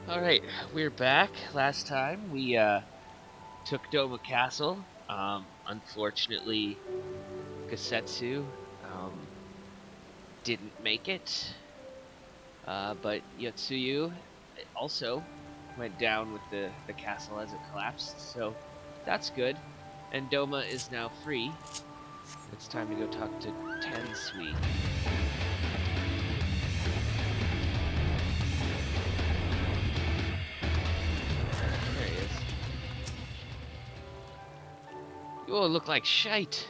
Alright, we're back. Last time we took Doma Castle. Unfortunately, Gasetsu didn't make it. But Yotsuyu also went down with the castle as it collapsed, so that's good. And Doma is now free. It's time to go talk to Tensui. There he is. You all look like shite.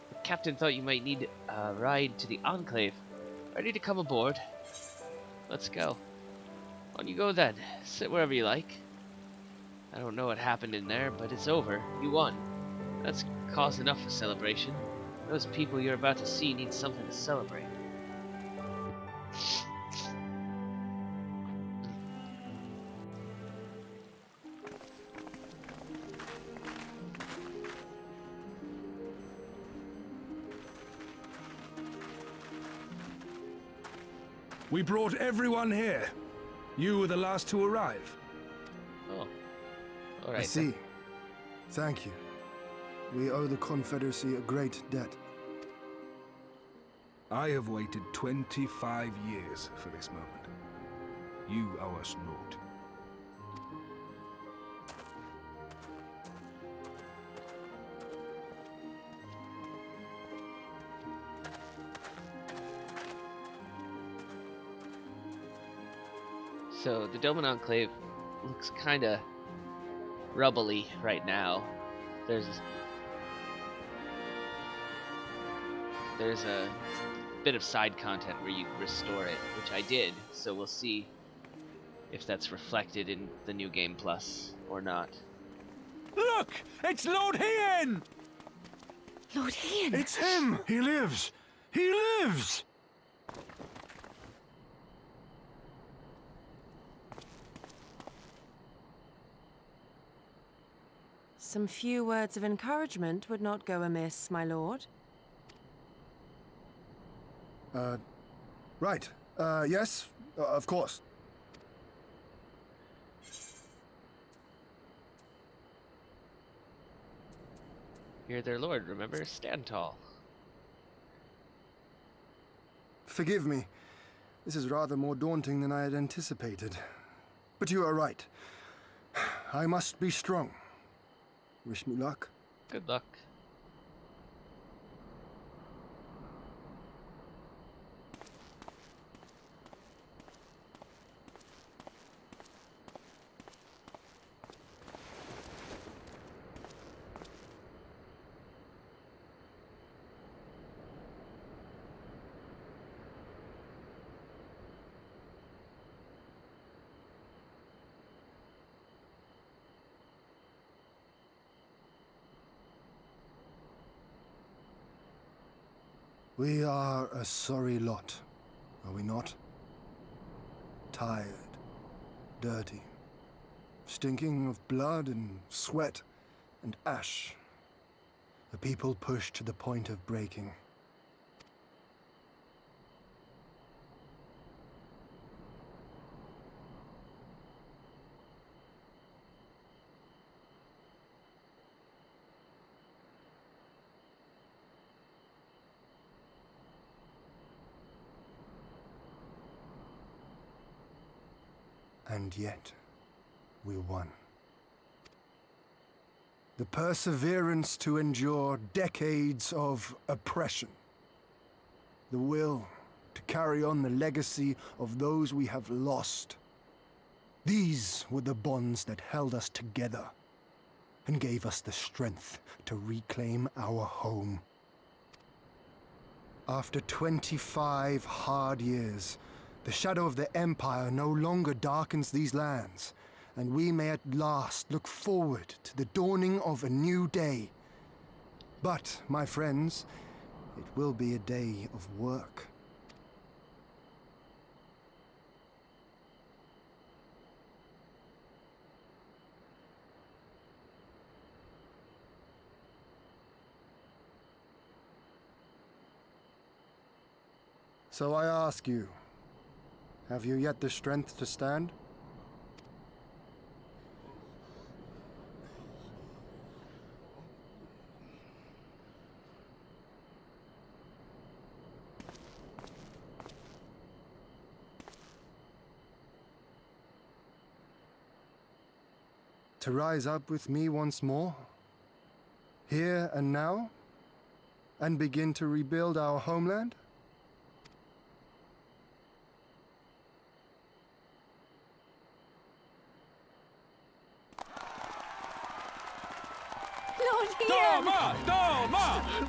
The captain thought you might need a ride to the Enclave. Ready to come aboard? Let's go. On you go then. Sit wherever you like. I don't know what happened in there, but it's over. You won. That's cause enough for celebration. Those people you're about to see need something to celebrate. We brought everyone here. You were the last to arrive. Oh. Alright. I see. Thank you. We owe the Confederacy a great debt. I have waited 25 years for this moment. You owe us naught. So the Doman Enclave looks kind of rubbly right now. There's a bit of side content where you restore it, which I did, so we'll see if that's reflected in the new Game Plus or not. Look! It's Lord Hien! Lord Hien! It's him! He lives! He lives! Some few words of encouragement would not go amiss, my lord. Right. Yes, of course. You're their lord, remember? Stand tall. Forgive me. This is rather more daunting than I had anticipated. But you are right. I must be strong. Wish me luck. Good luck. We are a sorry lot, are we not? Tired, dirty, stinking of blood and sweat and ash. A people pushed to the point of breaking. And yet, we won. The perseverance to endure decades of oppression. The will to carry on the legacy of those we have lost. These were the bonds that held us together and gave us the strength to reclaim our home. After 25 hard years, the shadow of the Empire no longer darkens these lands, and we may at last look forward to the dawning of a new day. But, my friends, it will be a day of work. So I ask you, have you yet the strength to stand? To rise up with me once more, here and now, and begin to rebuild our homeland? Lord Ian! Doma! Doma!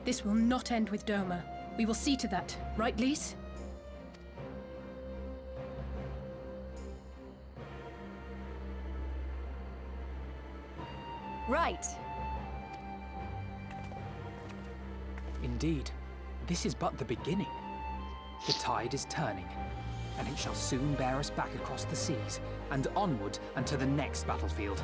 This will not end with Doma. We will see to that, right, Lise? Right. Indeed, this is but the beginning. The tide is turning, and it shall soon bear us back across the seas and onward and to the next battlefield.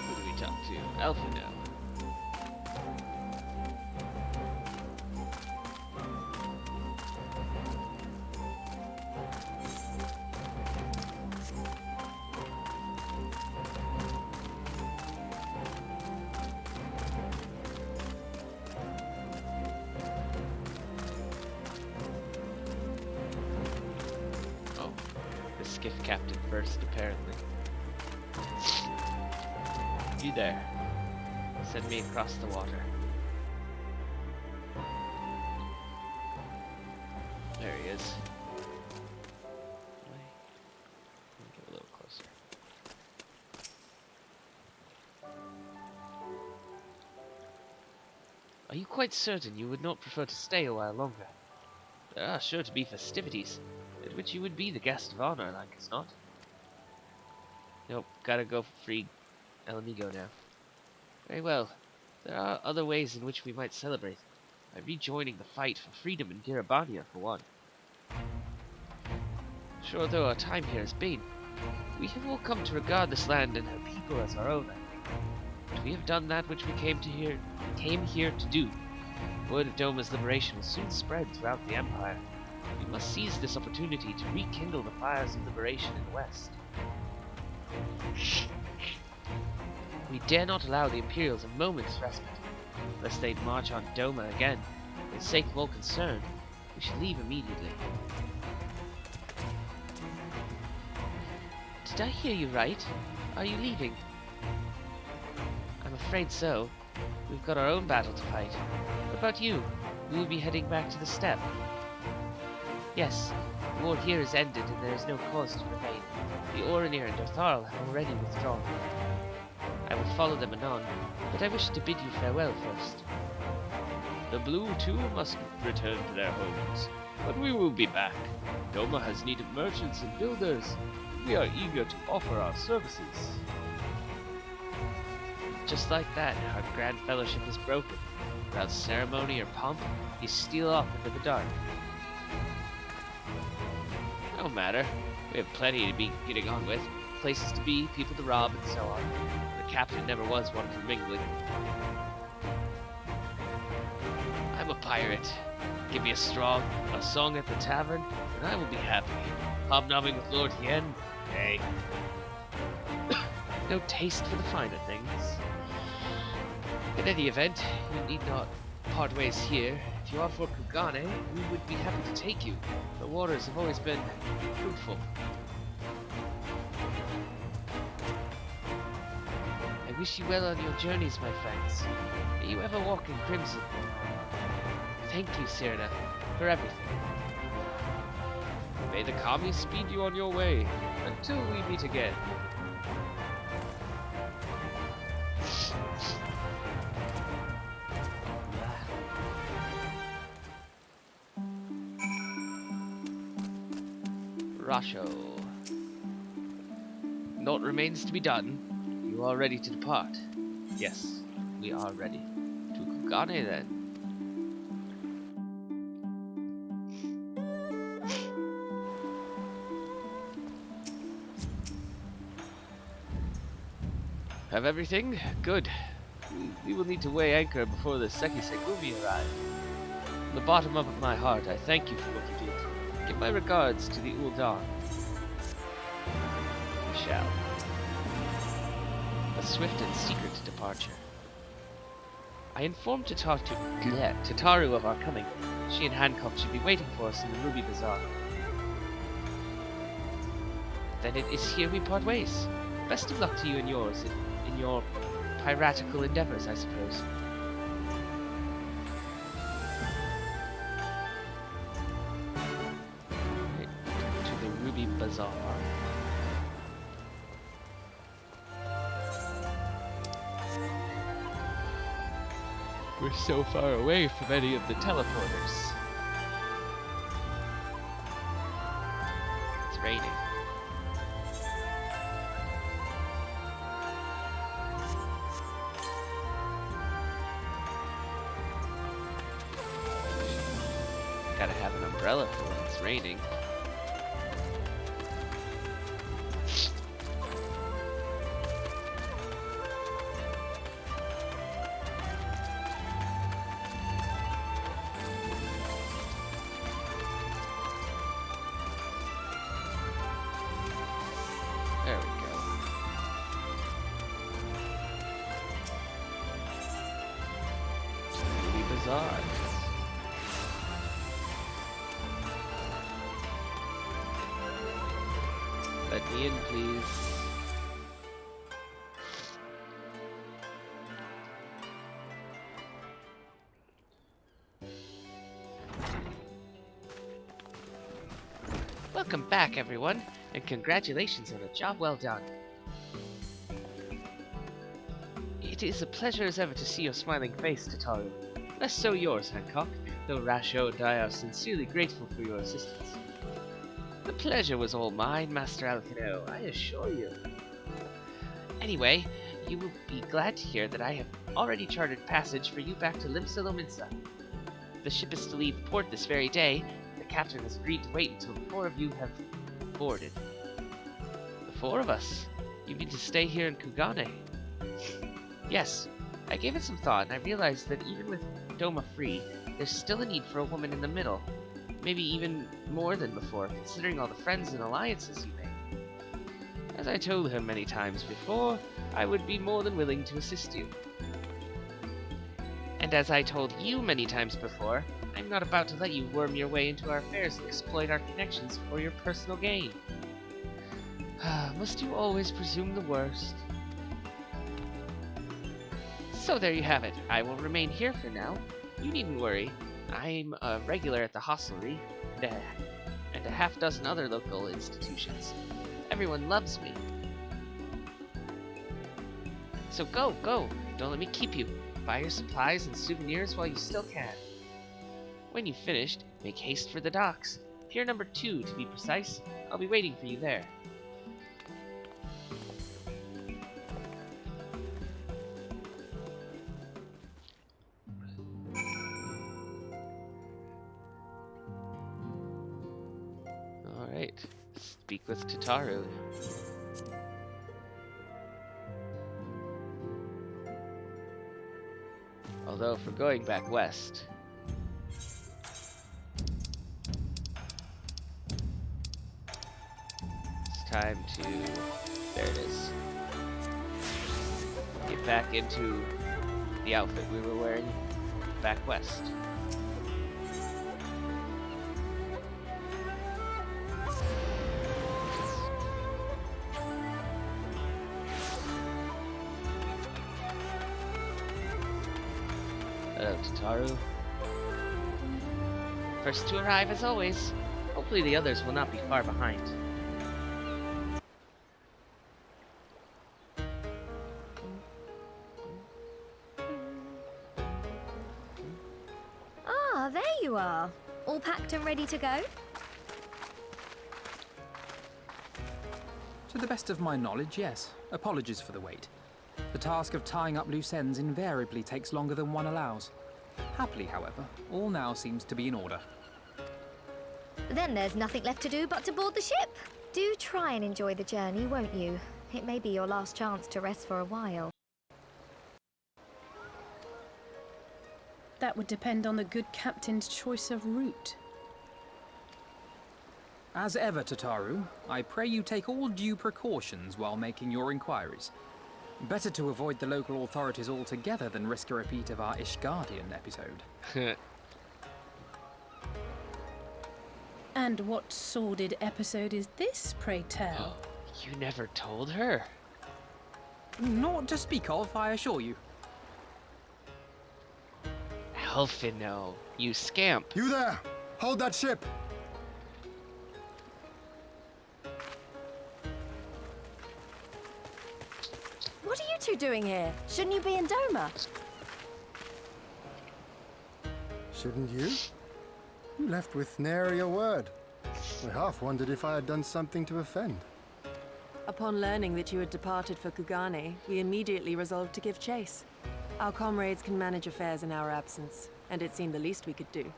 Who do we talk to? Alpha now. Oh, the skiff captain first, apparently. You there. Send me across the water. There he is. Get a little closer. Are you quite certain you would not prefer to stay a while longer? There are sure to be festivities, at which you would be the guest of honor, like as not. Nope, gotta go for free El Amigo now. Very well. There are other ways in which we might celebrate. By rejoining the fight for freedom in Gyr Abania, for one. Sure though our time here has been, we have all come to regard this land and her people as our own, I think. But we have done that which we came here to do. Word of Doma's liberation will soon spread throughout the Empire. We must seize this opportunity to rekindle the fires of liberation in the West. We dare not allow the Imperials a moment's respite. Lest they march on Doma again. For the sake of all concerned, we should leave immediately. Did I hear you right? Are you leaving? I'm afraid so. We've got our own battle to fight. What about you? You will be heading back to the steppe. Yes, the war here is ended and there is no cause to remain. The Oranir and Dartharl have already withdrawn. I will follow them anon, but I wish to bid you farewell first. The Blue too must return to their homes, but we will be back. Doma has need of merchants and builders. We are eager to offer our services. Just like that, our grand fellowship is broken. Without ceremony or pomp, you steal off into the dark. No matter. We have plenty to be getting on with. Places to be, people to rob, and so on. The captain never was one for mingling. I'm a pirate. Give me a song at the tavern, and I will be happy. Hobnobbing with Lord Hien? Hey. No taste for the finer things. In any event, you need not part ways here. If you are for Kugane, we would be happy to take you. The waters have always been fruitful. I wish you well on your journeys, my friends. May you ever walk in crimson. Thank you, Cyrna, for everything. May the Kami speed you on your way, until we meet again. Rasho. Naught remains to be done. You are ready to depart. Yes, we are ready. To Kugane then. Have everything? Good. We will need to weigh anchor before the Sekisegumi arrive. From the bottom of my heart, I thank you for what you did. Give my regards to the Uldan. We shall. A swift and secret departure. I informed Tataru of our coming. She and Hancock should be waiting for us in the Ruby Bazaar. Then it is here we part ways. Best of luck to you and yours in your piratical endeavors, I suppose. Right, to the Ruby Bazaar. We're so far away from any of the teleporters. It's raining. Gotta have an umbrella for when it's raining. There we go. Ruby Bazaar. Let me in, please. Welcome back, everyone, and congratulations on a job well done. It is a pleasure as ever to see your smiling face, Tataru. Less so yours, Hancock, though Rasho and I are sincerely grateful for your assistance. The pleasure was all mine, Master Alcano, I assure you. Anyway, you will be glad to hear that I have already chartered passage for you back to Limsa. The ship is to leave port this very day. The captain has agreed to wait until the 4 of you have boarded. The 4 of us? You mean to stay here in Kugane? Yes, I gave it some thought and I realized that even with Doma free, there's still a need for a woman in the middle. Maybe even more than before, considering all the friends and alliances you make. As I told her many times before, I would be more than willing to assist you. And as I told you many times before, I'm not about to let you worm your way into our affairs and exploit our connections for your personal gain. Must you always presume the worst? So there you have it. I will remain here for now. You needn't worry. I'm a regular at the hostelry and a half-dozen other local institutions. Everyone loves me. So go! Don't let me keep you. Buy your supplies and souvenirs while you still can. When you've finished, make haste for the docks. Pier number 2, to be precise. I'll be waiting for you there. Alright, speak with Tataru. Although, if we're going back west, it's time to, there it is, get back into the outfit we were wearing back west. Hello, Tataru. First to arrive as always. Hopefully the others will not be far behind. Ah, there you are. All packed and ready to go? To the best of my knowledge, yes. Apologies for the wait. The task of tying up loose ends invariably takes longer than one allows. Happily, however, all now seems to be in order. Then there's nothing left to do but to board the ship. Do try and enjoy the journey, won't you? It may be your last chance to rest for a while. That would depend on the good captain's choice of route. As ever, Tataru, I pray you take all due precautions while making your inquiries. Better to avoid the local authorities altogether than risk a repeat of our Ishgardian episode. And what sordid episode is this, pray tell? You never told her? Not to speak of, I assure you. Elfino, you scamp. You there! Hold that ship! What are you two doing here? Shouldn't you be in Doma? Shouldn't you? You left with nary a word. I half wondered if I had done something to offend. Upon learning that you had departed for Kugane, we immediately resolved to give chase. Our comrades can manage affairs in our absence, and it seemed the least we could do.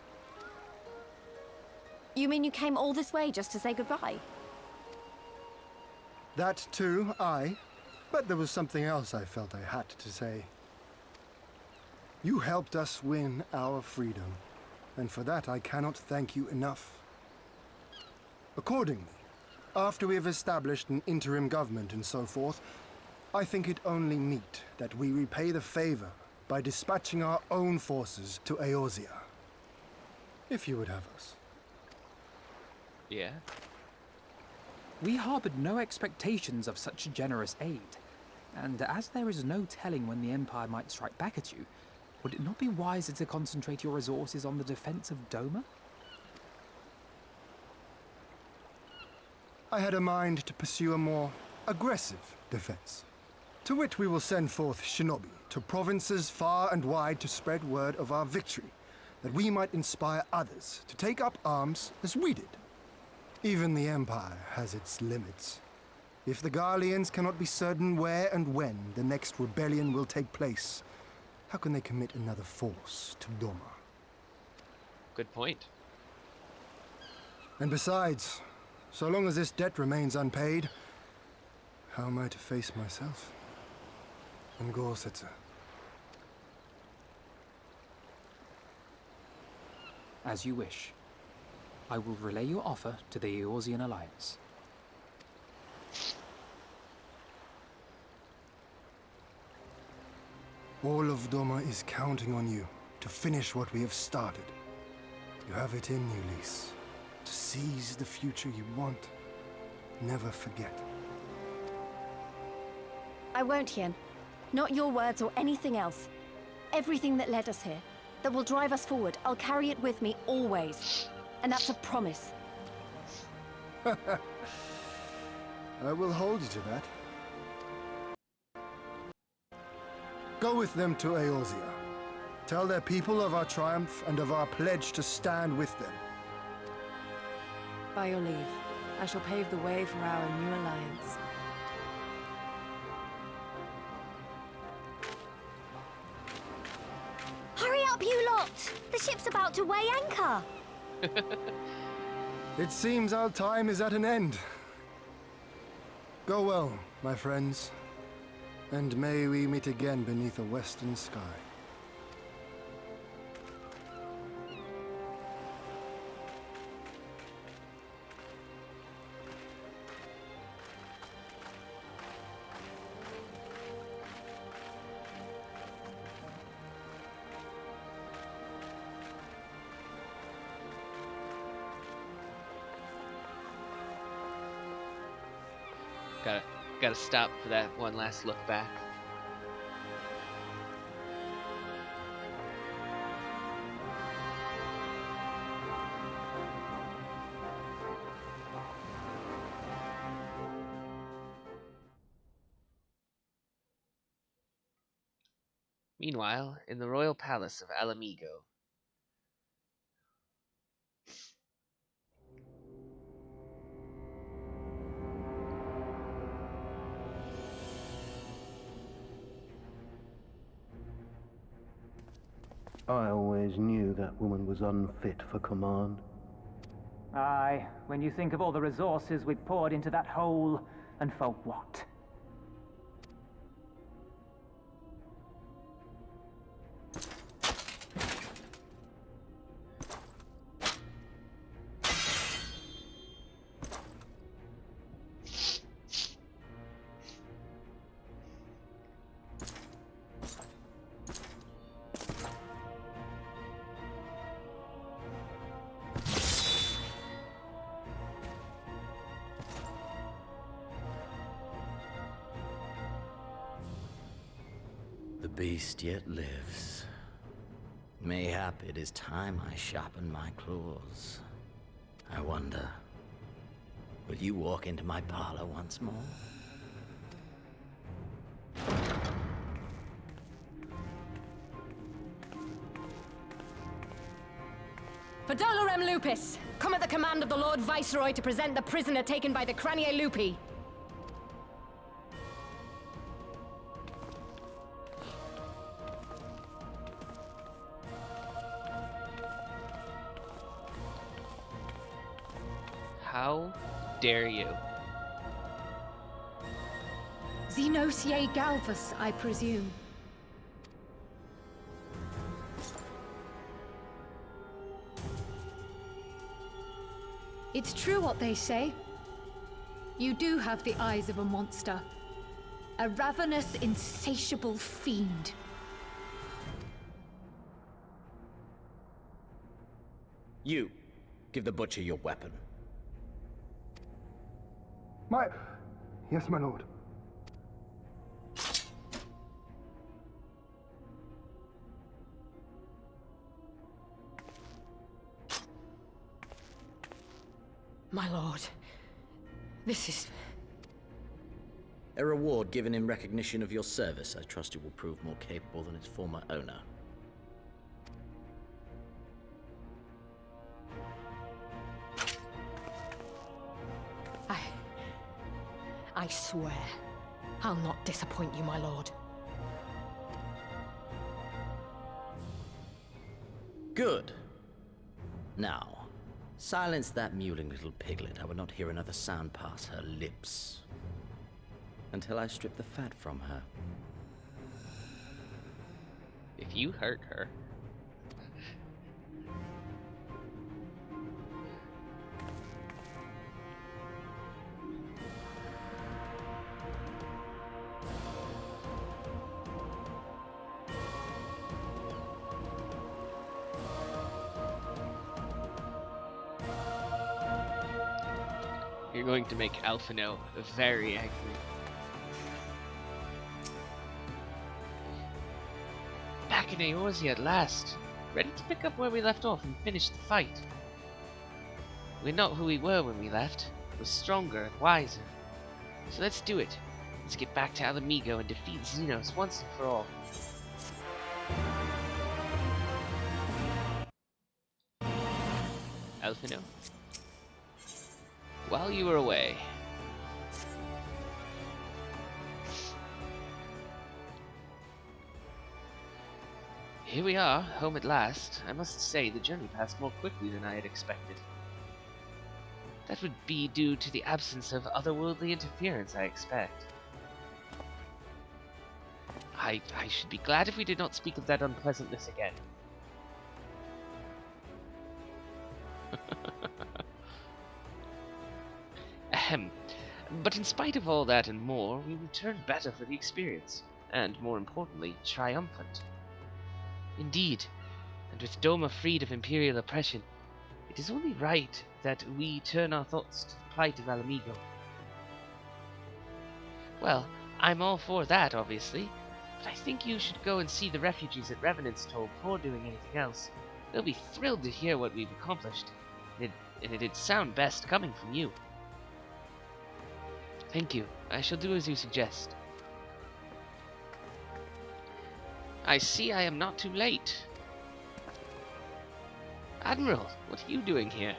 You mean you came all this way just to say goodbye? That too, aye. But there was something else I felt I had to say. You helped us win our freedom, and for that I cannot thank you enough. Accordingly, after we have established an interim government and so forth, I think it only meet that we repay the favor by dispatching our own forces to Eorzea. If you would have us. Yeah? We harbored no expectations of such generous aid, and as there is no telling when the Empire might strike back at you, would it not be wiser to concentrate your resources on the defense of Doma? I had a mind to pursue a more aggressive defense, to which we will send forth shinobi to provinces far and wide to spread word of our victory, that we might inspire others to take up arms as we did. Even the Empire has its limits. If the Garleans cannot be certain where and when the next rebellion will take place, how can they commit another force to Doma? Good point. And besides, so long as this debt remains unpaid, how am I to face myself and Gorsetzer? As you wish. I will relay your offer to the Eorzean Alliance. All of Doma is counting on you to finish what we have started. You have it in you, Lys. To seize the future you want. Never forget. I won't, Hien. Not your words or anything else. Everything that led us here, that will drive us forward, I'll carry it with me always. And that's a promise. I will hold you to that. Go with them to Eorzea. Tell their people of our triumph and of our pledge to stand with them. By your leave, I shall pave the way for our new alliance. Hurry up, you lot! The ship's about to weigh anchor! It seems our time is at an end. Go well, my friends, and may we meet again beneath a western sky. Gotta stop for that one last look back. Meanwhile, in the royal palace of Alamigo. I always knew that woman was unfit for command. Aye, when you think of all the resources we've poured into that hole, and for what? beast yet lives. Mayhap it is time I sharpen my claws. I wonder, will you walk into my parlor once more? For Dolorem Lupus, come at the command of the Lord Viceroy to present the prisoner taken by the Cranier Lupi. How dare you? Xenosier Galvus, I presume. It's true what they say. You do have the eyes of a monster. A ravenous, insatiable fiend. You, give the butcher your weapon. Yes, my lord. My lord, this is... A reward given in recognition of your service. I trust it will prove more capable than its former owner. I swear, I'll not disappoint you, my lord. Good. Now, silence that mewling little piglet. I would not hear another sound pass her lips until I strip the fat from her. If you hurt her... You're going to make Alphino very angry. Back in Eorzea at last, ready to pick up where we left off and finish the fight. We're not who we were when we left. We're stronger and wiser. So let's do it. Let's get back to Alamigo and defeat Xenos once and for all. Alphino? While you were away, here we are, home at last. I must say, the journey passed more quickly than I had expected. That would be due to the absence of otherworldly interference, I expect. I should be glad if we did not speak of that unpleasantness again. Ahem. But in spite of all that and more, we returned better for the experience, and more importantly, triumphant. Indeed, and with Doma freed of Imperial oppression, it is only right that we turn our thoughts to the plight of Alamigo. Well, I'm all for that, obviously, but I think you should go and see the refugees at Revenant's Toll before doing anything else. They'll be thrilled to hear what we've accomplished, and it'd sound best coming from you. Thank you. I shall do as you suggest. I see I am not too late. Admiral, what are you doing here?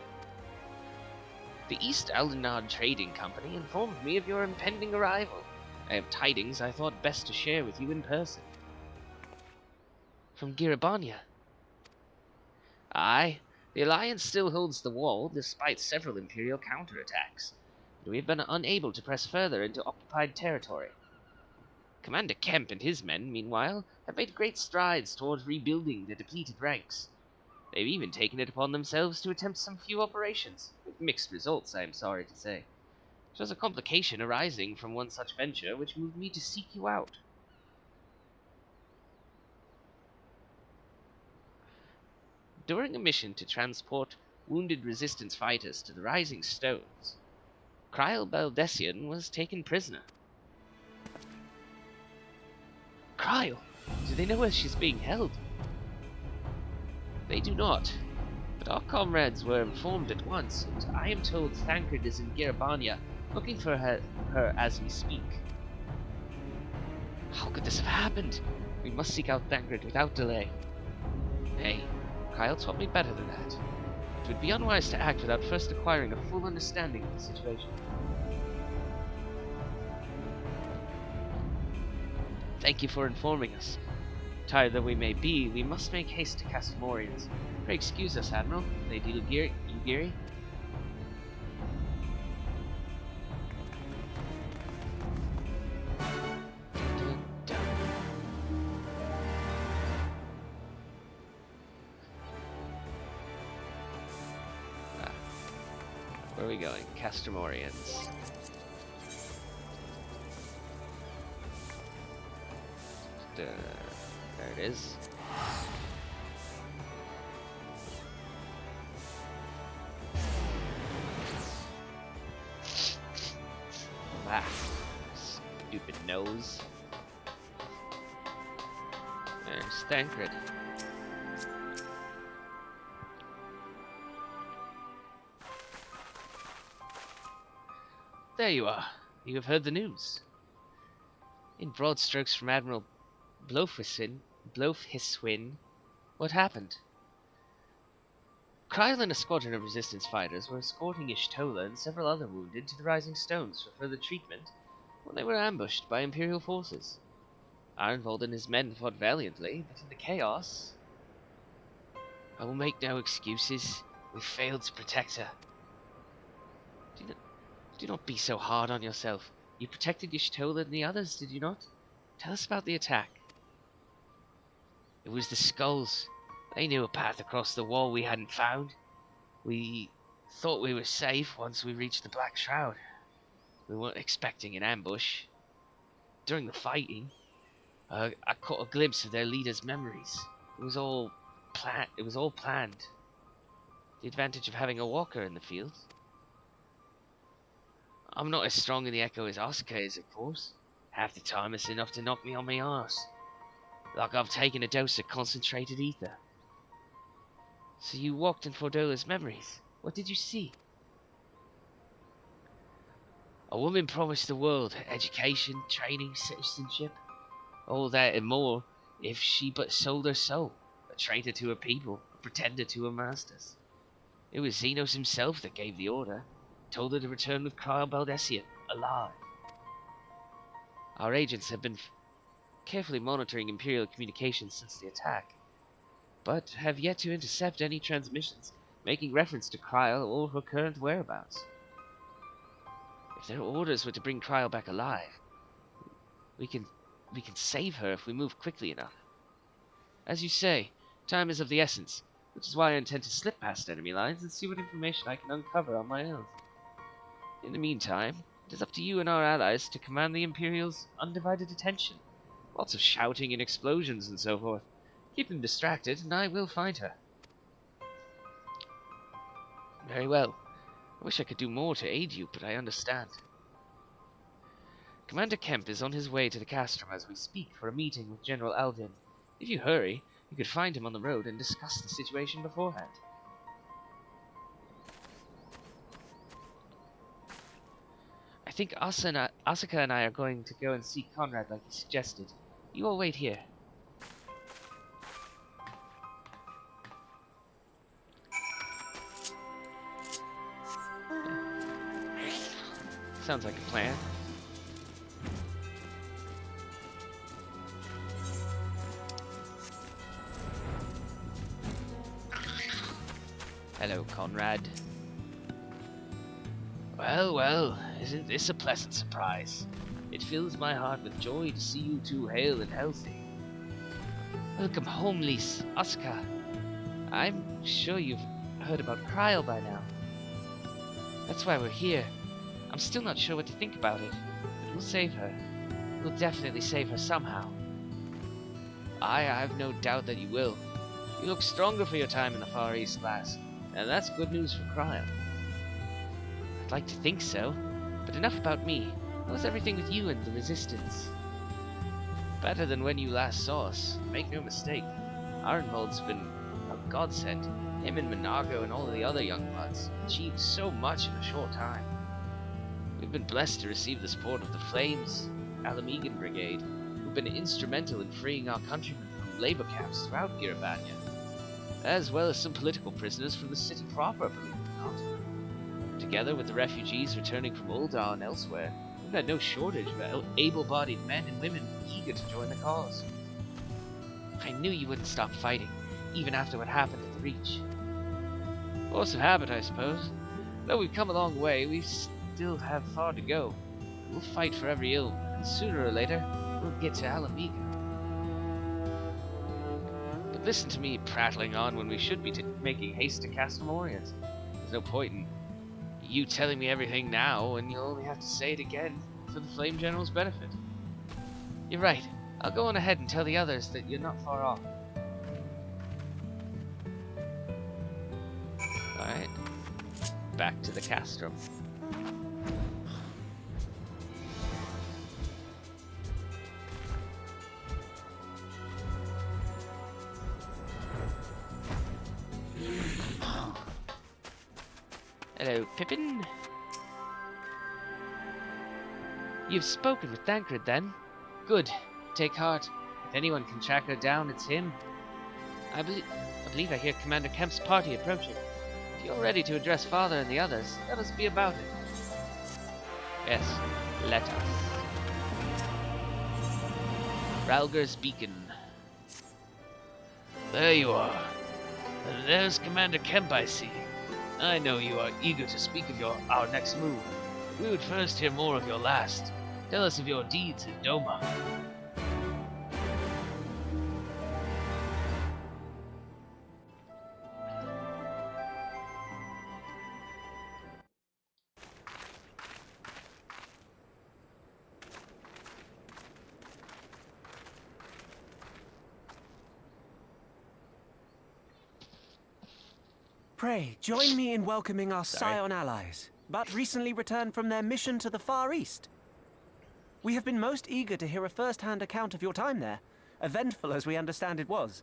The East Aldenard Trading Company informed me of your impending arrival. I have tidings I thought best to share with you in person. From Gyr Abania? Aye, the Alliance still holds the wall, despite several Imperial counterattacks. We have been unable to press further into occupied territory. Commander Kemp and his men, meanwhile, have made great strides towards rebuilding the depleted ranks. They've even taken it upon themselves to attempt some few operations, with mixed results, I am sorry to say. It was a complication arising from one such venture which moved me to seek you out. During a mission to transport wounded resistance fighters to the Rising Stones, Kryl Baldessian was taken prisoner. Kryl? they know where she's being held? They do not. But our comrades were informed at once, and I am told Thancred is in Gyr Abania, looking for her as we speak. How could this have happened? We must seek out Thancred without delay. Nay, Kyle taught me better than that. It would be unwise to act without first acquiring a full understanding of the situation. Thank you for informing us. Tired though we may be, we must make haste to Castamorians. Pray excuse us, Admiral. Lady Ugiri. Where are we going? Castamorians. There it is. Ah, stupid nose. There's Thancred. There you are. You have heard the news. In broad strokes from Admiral Blofhiswin, what happened? Kyle and a squadron of resistance fighters were escorting Y'shtola and several other wounded to the Rising Stones for further treatment when they were ambushed by Imperial forces. Ironvold and his men fought valiantly, but in the chaos... I will make no excuses. We failed to protect her. Do not be so hard on yourself. You protected Y'shtola and the others, did you not? Tell us about the attack. It was the skulls. They knew a path across the wall we hadn't found. We thought we were safe once we reached the Black Shroud. We weren't expecting an ambush. During the fighting, I caught a glimpse of their leader's memories. It was all planned. The advantage of having a walker in the field. I'm not as strong in the echo as Asuka is, of course. Half the time it's enough to knock me on my arse. Like I've taken a dose of concentrated ether. So you walked in Fordola's memories. What did you see? A woman promised the world education, training, citizenship. All that and more if she but sold her soul. A traitor to her people, a pretender to her masters. It was Xenos himself that gave the order. Told her to return with Kyle Baldessian, alive. Our agents have been carefully monitoring Imperial communications since the attack, but have yet to intercept any transmissions making reference to Kyle or her current whereabouts. If their orders were to bring Kyle back alive, we can save her if we move quickly enough. As you say, time is of the essence, which is why I intend to slip past enemy lines and see what information I can uncover on my own. In the meantime, it is up to you and our allies to command the Imperial's undivided attention. Lots of shouting and explosions and so forth. Keep them distracted, and I will find her. Very well. I wish I could do more to aid you, but I understand. Commander Kemp is on his way to the castrum as we speak for a meeting with General Aldin. If you hurry, you could find him on the road and discuss the situation beforehand. I think Asuka and I are going to go and see Conrad like he suggested. You all wait here. Sounds like a plan. Hello, Conrad. Well, well, isn't this a pleasant surprise? It fills my heart with joy to see you two hale and healthy. Welcome home, Lise, Asuka. I'm sure you've heard about Kryl by now. That's why we're here. I'm still not sure what to think about it, but we'll save her. We'll definitely save her somehow. I've no doubt that you will. You look stronger for your time in the Far East, lass, and that's good news for Kryl. I'd like to think so, but enough about me. How's everything with you and the Resistance? Better than when you last saw us. Make no mistake, Arnvold's been a godsend. Him and Minago and all of the other young bloods achieved so much in a short time. We've been blessed to receive the support of the Flames, Alamegan Brigade, who've been instrumental in freeing our countrymen from labor camps throughout Gyr Abania, as well as some political prisoners from the city proper, believe it or not. Together with the refugees returning from Uldar and elsewhere, we've had no shortage of able-bodied men and women eager to join the cause. I knew you wouldn't stop fighting, even after what happened at the Reach. Force of habit, I suppose. Though we've come a long way, we still have far to go. We'll fight for every ill, and sooner or later, we'll get to Alamega. But listen to me prattling on when we should be making haste to Castamorians. There's no point in you telling me everything now, and you'll only have to say it again for the Flame General's benefit. You're right. I'll go on ahead and tell the others that you're not far off. Alright. Back to the castrum. Hello, Pippin. You've spoken with Thancred, then? Good. Take heart. If anyone can track her down, it's him. I believe I hear Commander Kemp's party approaching. If you're ready to address Father and the others, let us be about it. Yes, let us. Ralger's Beacon. There you are. And there's Commander Kemp, I see. I know you are eager to speak of our next move. We would first hear more of your last. Tell us of your deeds in Doma. Pray, join me in welcoming our Scion allies, but recently returned from their mission to the Far East. We have been most eager to hear a first-hand account of your time there, eventful as we understand it was.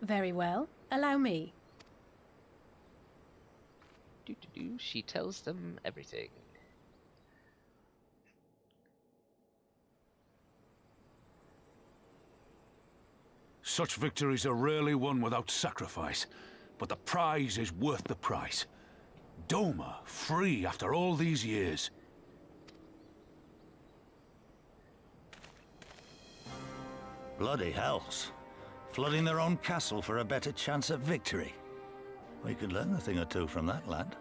Very well. Allow me. She tells them everything. Such victories are rarely won without sacrifice, but the prize is worth the price. Doma, free after all these years. Bloody hells. Flooding their own castle for a better chance at victory. We could learn a thing or two from that lad.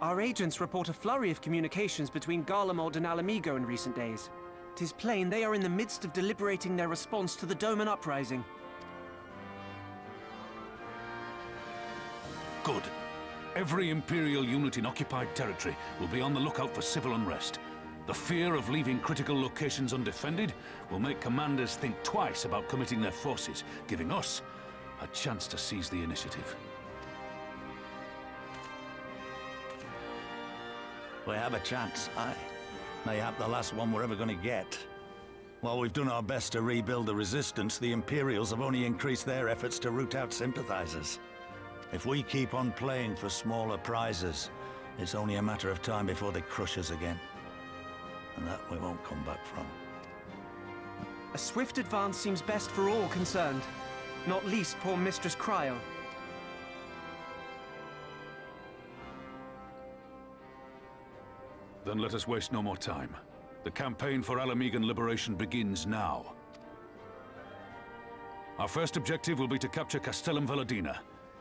Our agents report a flurry of communications between Garlemald and Alamigo in recent days. 'Tis plain they are in the midst of deliberating their response to the Doman uprising. Good. Every Imperial unit in occupied territory will be on the lookout for civil unrest. The fear of leaving critical locations undefended will make commanders think twice about committing their forces, giving us a chance to seize the initiative. We have a chance, aye. Mayhap the last one we're ever going to get. While we've done our best to rebuild the resistance, the Imperials have only increased their efforts to root out sympathizers. If we keep on playing for smaller prizes, it's only a matter of time before they crush us again. And that we won't come back from. A swift advance seems best for all concerned, not least poor Mistress Cryle. Then let us waste no more time. The campaign for Alamegan liberation begins now. Our first objective will be to capture Castellum Veladina.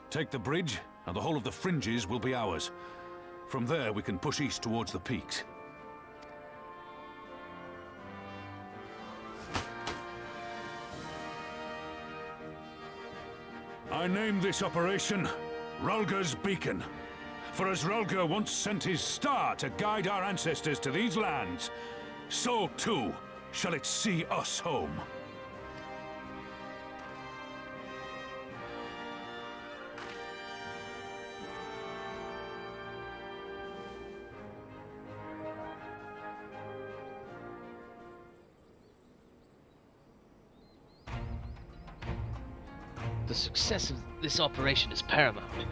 Take the bridge, and the whole of the fringes will be ours. From there, we can push east towards the peaks. I name this operation Ralger's Beacon. For as Ralger once sent his star to guide our ancestors to these lands, so too shall it see us home. The success of this operation is paramount.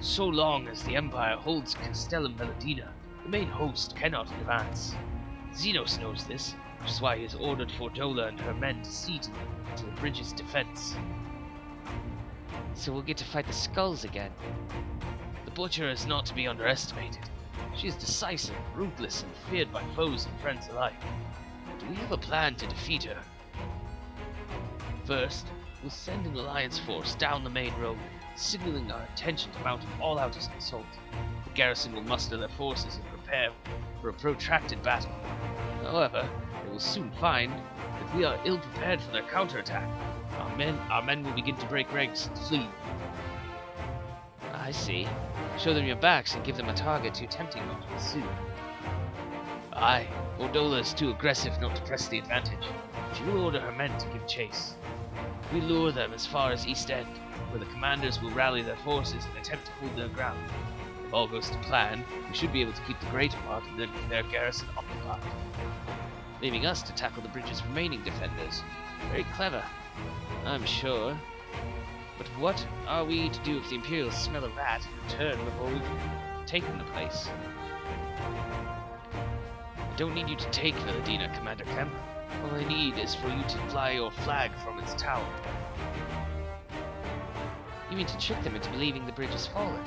So long as the Empire holds Castellum Veladina, the main host cannot advance. Xenos knows this, which is why he has ordered Fordola and her men to see to the bridge's defense. So we'll get to fight the skulls again. The Butcher is not to be underestimated. She is decisive, ruthless, and feared by foes and friends alike. Do we have a plan to defeat her? First, we'll send an alliance force down the main road, signaling our intention to mount an all-out assault. The garrison will muster their forces and prepare for a protracted battle. However, they will soon find that we are ill-prepared for their counterattack. Our men will begin to break ranks and flee. I see. Show them your backs and give them a target to attempting not to pursue. Aye, Fordola is too aggressive not to press the advantage. She will order her men to give chase. We lure them as far as East End, where the commanders will rally their forces and attempt to hold their ground. If all goes to plan, we should be able to keep the greater part of their garrison occupied, leaving us to tackle the bridge's remaining defenders. Very clever, I'm sure. But what are we to do if the Imperials smell a rat and return before we've taken the place? I don't need you to take Veladina, Commander Kemp. All I need is for you to fly your flag from its tower. You mean to trick them into believing the bridge has fallen?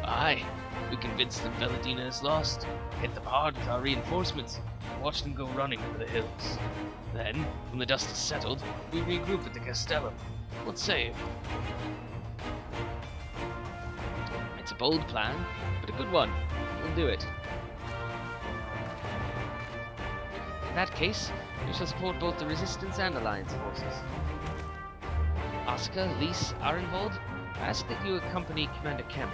Aye. We convince them Veladina is lost, hit them hard with our reinforcements, and watch them go running over the hills. Then, when the dust is settled, we regroup at the Castellum. What say you? It's a bold plan, but a good one. We'll do it. In that case, we shall support both the Resistance and Alliance forces. Oscar, Lise, Arenvold, I ask that you accompany Commander Kemp.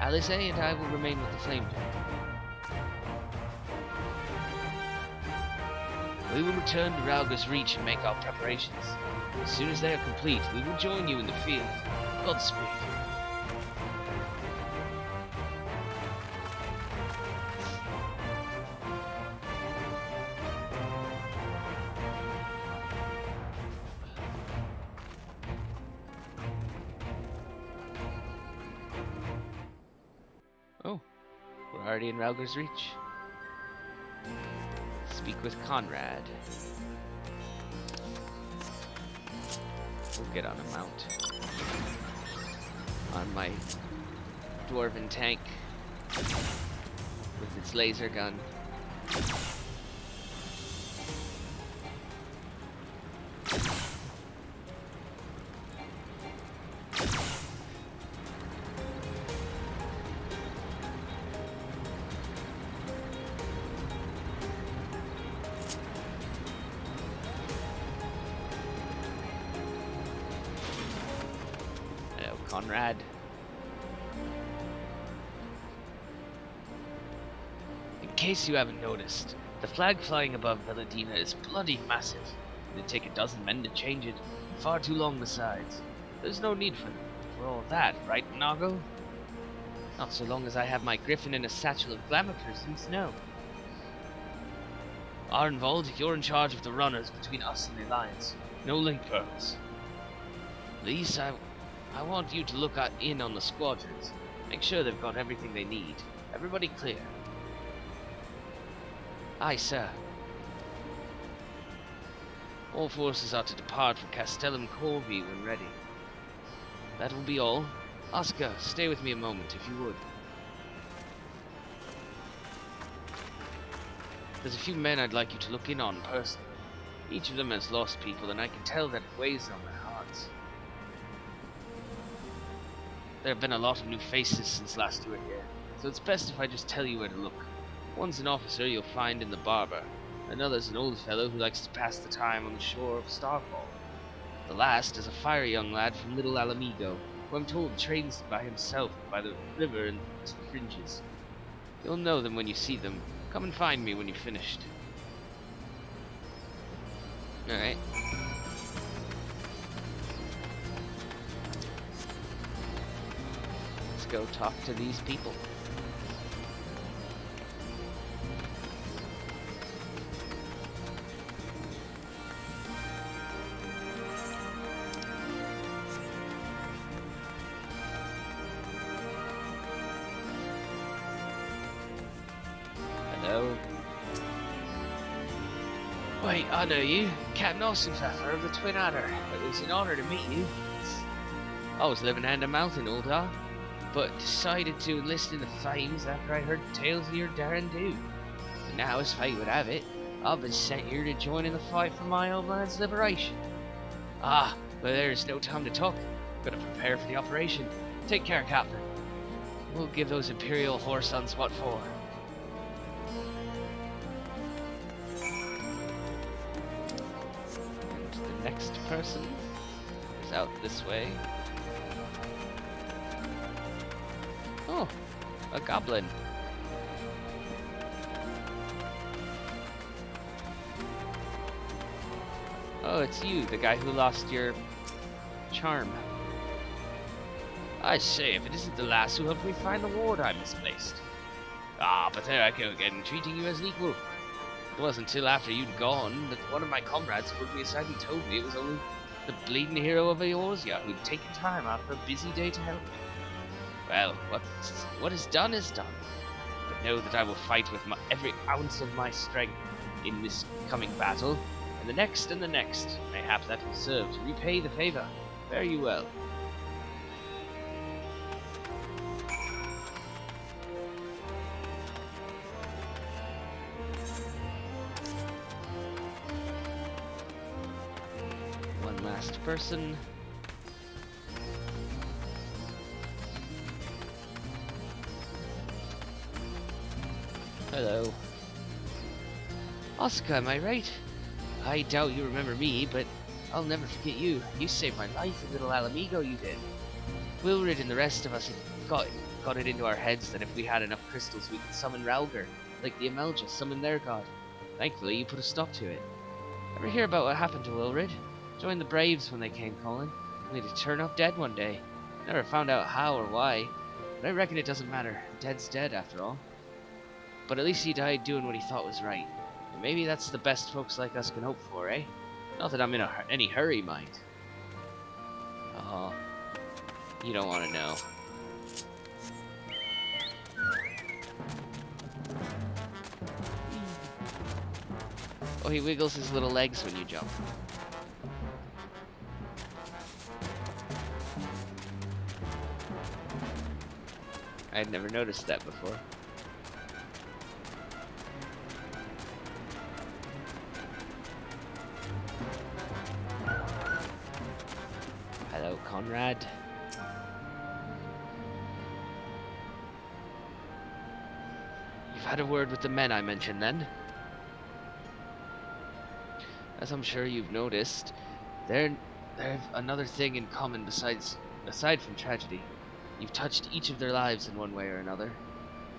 Alice and I will remain with the Flame Pit. We will return to Rauga's Reach and make our preparations. As soon as they are complete, we will join you in the field. Godspeed. Oh, we're already in Rauga's Reach. Speak with Conrad. We'll get on a mount. On my dwarven tank with its laser gun. Conrad. In case you haven't noticed, the flag flying above Veladina is bloody massive. It'd take a dozen men to change it, and far too long besides. There's no need for all that, right, Nago? Not so long as I have my griffin and a satchel of glamour prisms, no. Arenvold, you're in charge of the runners between us and the Alliance. No link pearls. Lise, I want you to look in on the squadrons. Make sure they've got everything they need. Everybody clear. Aye, sir. All forces are to depart from Castellum Corvi when ready. That will be all. Oscar, stay with me a moment, if you would. There's a few men I'd like you to look in on personally. Each of them has lost people, and I can tell that it weighs on their hearts. There have been a lot of new faces since last you were here, so it's best if I just tell you where to look. One's an officer you'll find in the Barber. Another's an old fellow who likes to pass the time on the shore of Starfall. The last is a fiery young lad from Little Alamigo, who I'm told trains by himself by the river and its fringes. You'll know them when you see them. Come and find me when you've finished. Alright. Let's go talk to these people. Right, I know you. Captain Ostenpfeffer of the Twin Adder. It was an honor to meet you. I was living hand to mouth in Old Hall, but decided to enlist in the Flames after I heard tales of your daring do. And now, as fate would have it, I've been sent here to join in the fight for my homeland's liberation. Ah, but there's no time to talk. Gotta prepare for the operation. Take care, Captain. We'll give those Imperial whoresons what for. And the next person is out this way. Oh, a goblin. Oh, it's you, the guy who lost your charm. I say, if it isn't the lass who helped me find the ward I misplaced. Ah, but there I go again, treating you as an equal. It wasn't until after you'd gone that one of my comrades pulled me aside and told me it was only the bleeding hero of Eorzea who'd taken time out of a busy day to help me. Well, what is done is done. But know that I will fight with every ounce of my strength in this coming battle, and the next, mayhap that will serve to repay the favor. Fare you well. One last person. Hello. Oscar, am I right? I doubt you remember me, but I'll never forget you. You saved my life in Little Alamigo, you did. Wilrid and the rest of us had got it into our heads that if we had enough crystals we could summon Ralgar, like the Amelja summoned their god. Thankfully, you put a stop to it. Ever hear about what happened to Wilrid? Joined the Braves when they came calling, only to turn up dead one day. Never found out how or why, but I reckon it doesn't matter. Dead's dead after all. But at least he died doing what he thought was right. And maybe that's the best folks like us can hope for, eh? Not that I'm in any hurry, mind. Oh, you don't want to know. Oh, he wiggles his little legs when you jump. I'd never noticed that before. Hello, Conrad. You've had a word with the men I mentioned, then? As I'm sure you've noticed, they've another thing in common aside from tragedy. You've touched each of their lives in one way or another.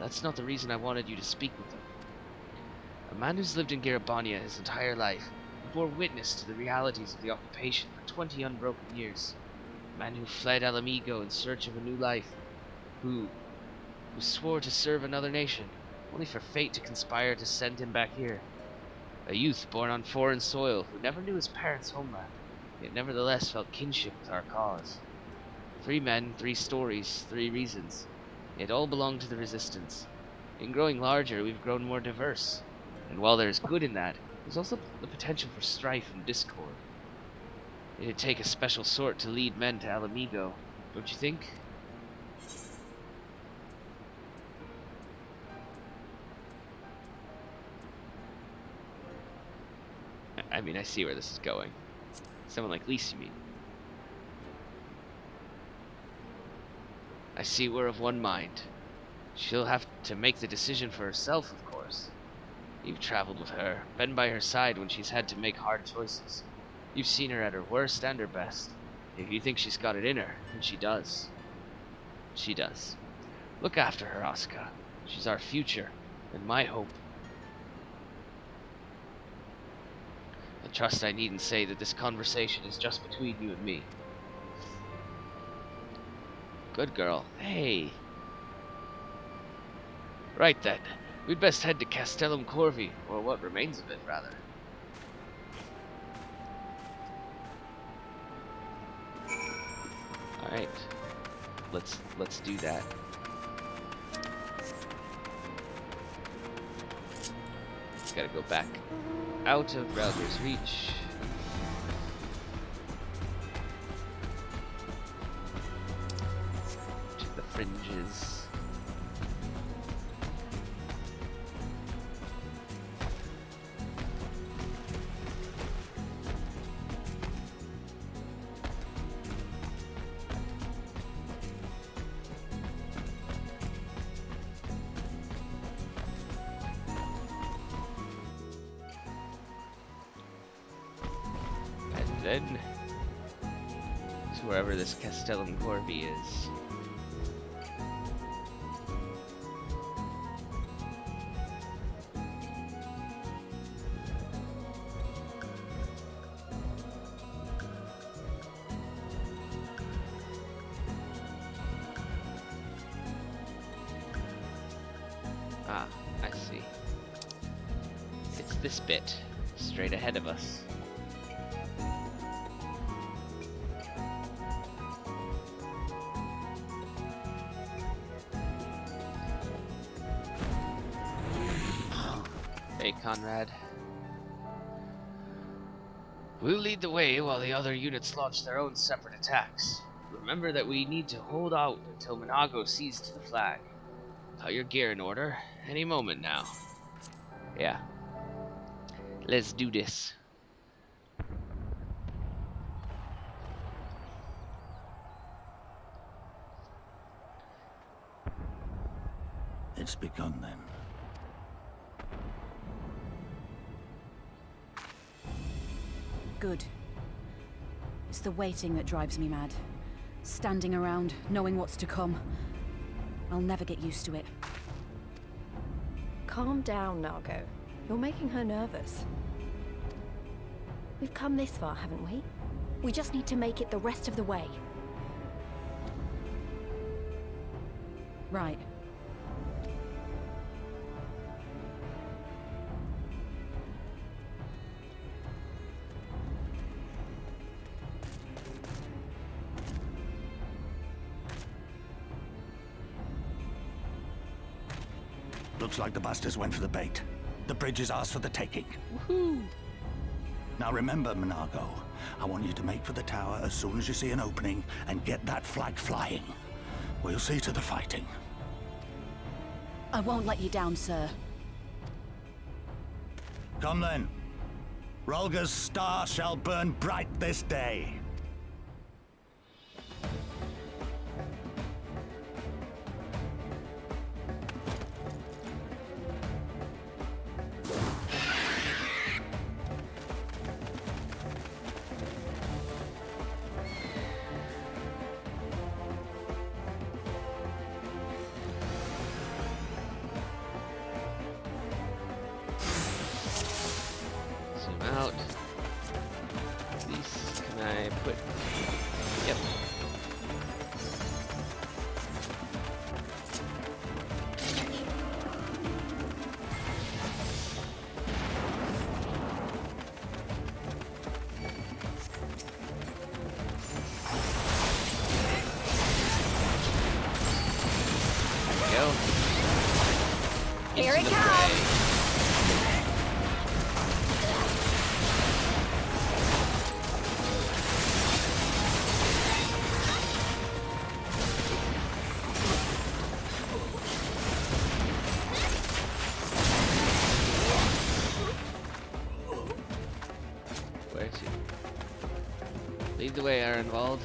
That's not the reason I wanted you to speak with them. A man who's lived in Gyr Abania his entire life, who bore witness to the realities of the occupation for 20 unbroken years. A man who fled Alamigo in search of a new life, who swore to serve another nation, only for fate to conspire to send him back here. A youth born on foreign soil, who never knew his parents' homeland, yet nevertheless felt kinship with our cause. 3 men, 3 stories, 3 reasons, yet all belong to the Resistance. In growing larger, we've grown more diverse, and while there is good in that, there's also the potential for strife and discord. It'd take a special sort to lead men to Alamigo, don't you think? I mean, I see where this is going. Someone like Lise, you mean? I see we're of one mind. She'll have to make the decision for herself, of course. You've traveled with her, been by her side when she's had to make hard choices. You've seen her at her worst and her best. If you think she's got it in her, then she does. She does. Look after her, Oscar. She's our future, and my hope. I trust I needn't say that this conversation is just between you and me. Good girl. Hey. Right then. We'd best head to Castellum Corvi, or what remains of it, rather. Alright. Let's do that. just gotta go back out of Ralger's reach. To the fringes. Then to wherever this Castellum Corvi is. Ah, I see. It's this bit, straight ahead of us. Hey, Conrad. We'll lead the way while the other units launch their own separate attacks. Remember that we need to hold out until Minago sees to the flag. Got your gear in order? Any moment now. Yeah. Let's do this. It's begun then. Good. It's the waiting that drives me mad. Standing around, knowing what's to come. I'll never get used to it. Calm down, Nago. You're making her nervous. We've come this far, haven't we? We just need to make it the rest of the way. Right. Looks like the bastards went for the bait. The bridge is ours for the taking. Woohoo! Now remember, Minago, I want you to make for the tower as soon as you see an opening and get that flag flying. We'll see to the fighting. I won't let you down, sir. Come then. Rolga's star shall burn bright this day. Out. These can I put? Yep. There we go. Here it comes! Where to? Lead the way, Arenvald.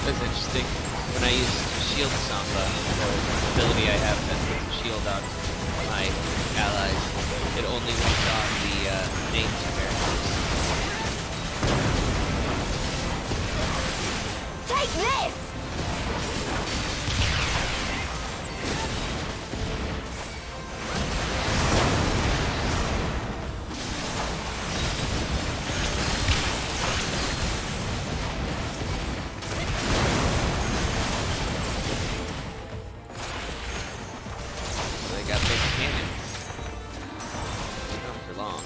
That's interesting. When I use Shield Samba, or ability I have that puts a shield on my allies, it only works on the named characters. Take this! They got big cannons. Not for long.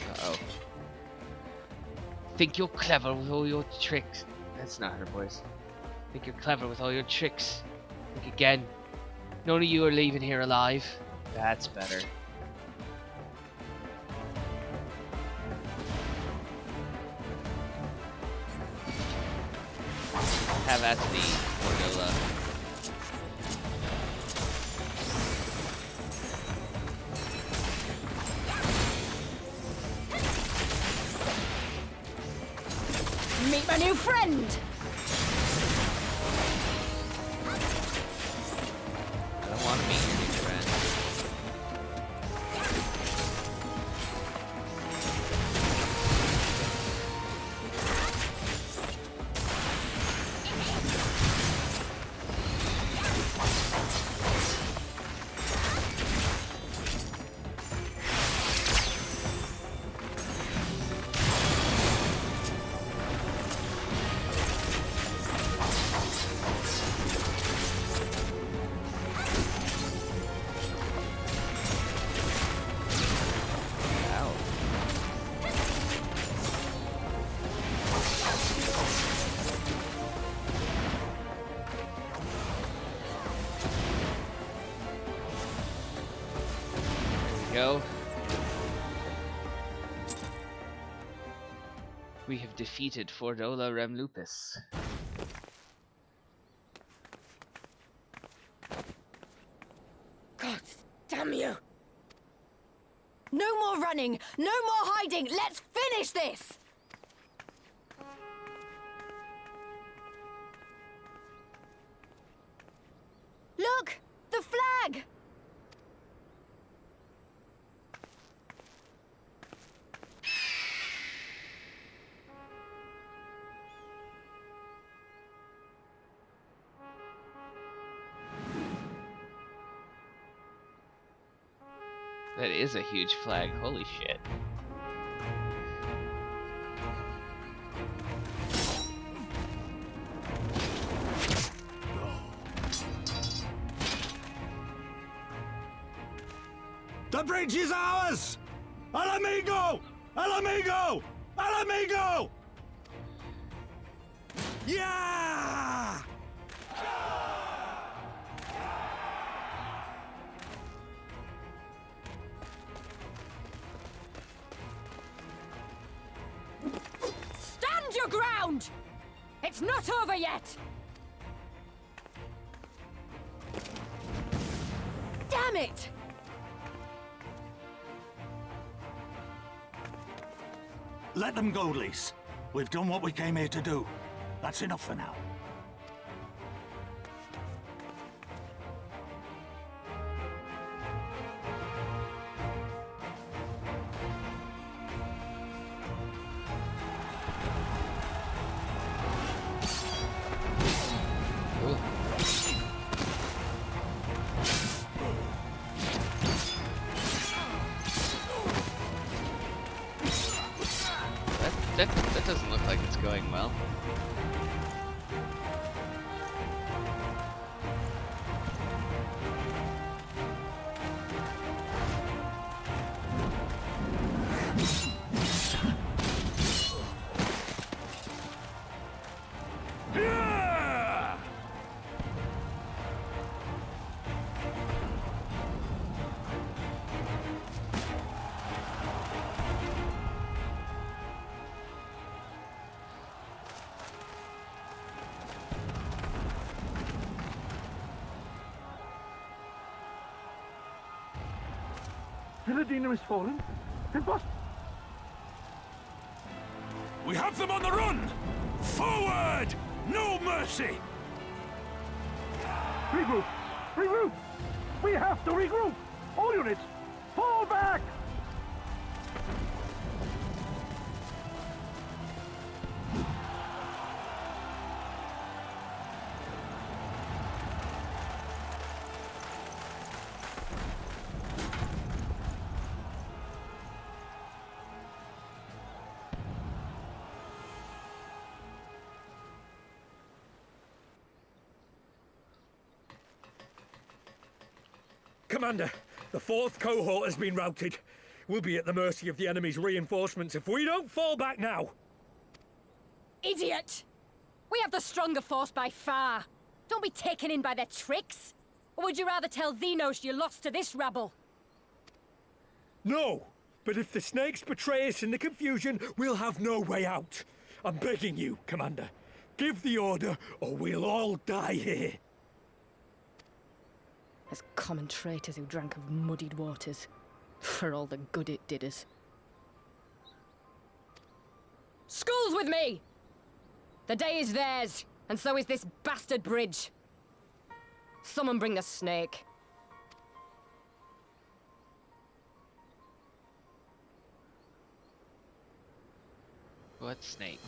Uh-oh. Think you're clever with all your tricks. That's not her voice. Think you're clever with all your tricks. Think again. None of you are leaving here alive. That's better. Have at me, Gordola. Meet my new friend! I don't want to meet your new friend. Go. We have defeated Fordola Rem Lupus. God damn you! No more running! No more hiding! Let's finish this! Look! The flag! That is a huge flag. Holy shit. The bridge is ours! Al amigo! Al amigo! Al amigo! Yeah! Stand your ground! It's not over yet! Damn it! Let them go, Lise. We've done what we came here to do. That's enough for now. That doesn't look like it's going well. Villadina is fallen? Impossible! We have them on the run! Forward! No mercy! Regroup! Regroup! We have to regroup! All units, fall back! Commander, the 4th cohort has been routed. We'll be at the mercy of the enemy's reinforcements if we don't fall back now. Idiot! We have the stronger force by far. Don't be taken in by their tricks. Or would you rather tell Xenos you lost to this rabble? No, but if the snakes betray us in the confusion, we'll have no way out. I'm begging you, Commander. Give the order, or we'll all die here. As common traitors who drank of muddied waters. For all the good it did us. School's with me! The day is theirs, and so is this bastard bridge. Someone bring the snake. What snake?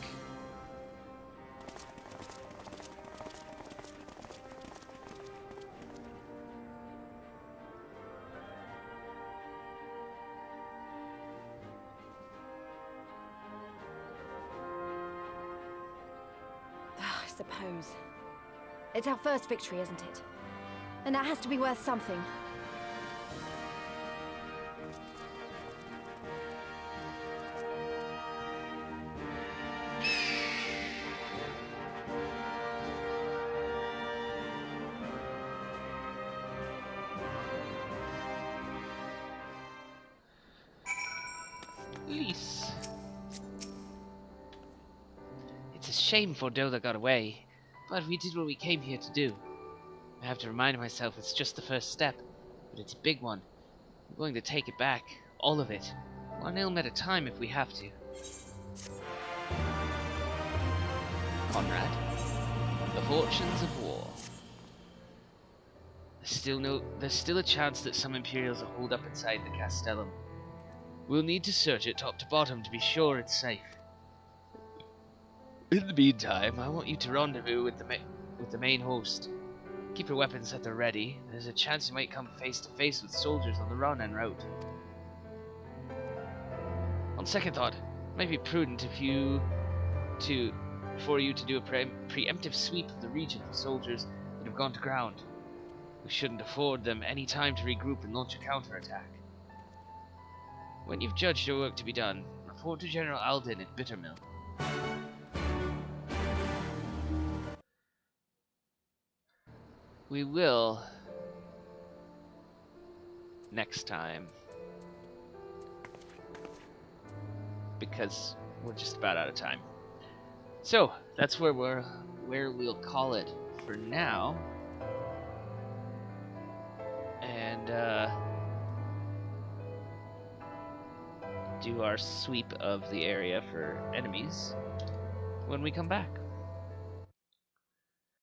I suppose. It's our first victory, isn't it? And that has to be worth something. Lease. It's a shame Fordola got away, but we did what we came here to do. I have to remind myself it's just the first step, but it's a big one. I'm going to take it back, all of it, one ilm at a time if we have to. Conrad, the fortunes of war. There's still a chance that some Imperials are holed up inside the Castellum. We'll need to search it top to bottom to be sure it's safe. In the meantime, I want you to rendezvous with the main host. Keep your weapons at the ready. There's a chance you might come face to face with soldiers on the run en route. On second thought, it might be prudent for you to do a preemptive sweep of the region for soldiers that have gone to ground. We shouldn't afford them any time to regroup and launch a counterattack. When you've judged your work to be done, report to General Alden at Bittermill. We will next time, because we're just about out of time. So that's where we'll call it for now, and do our sweep of the area for enemies when we come back.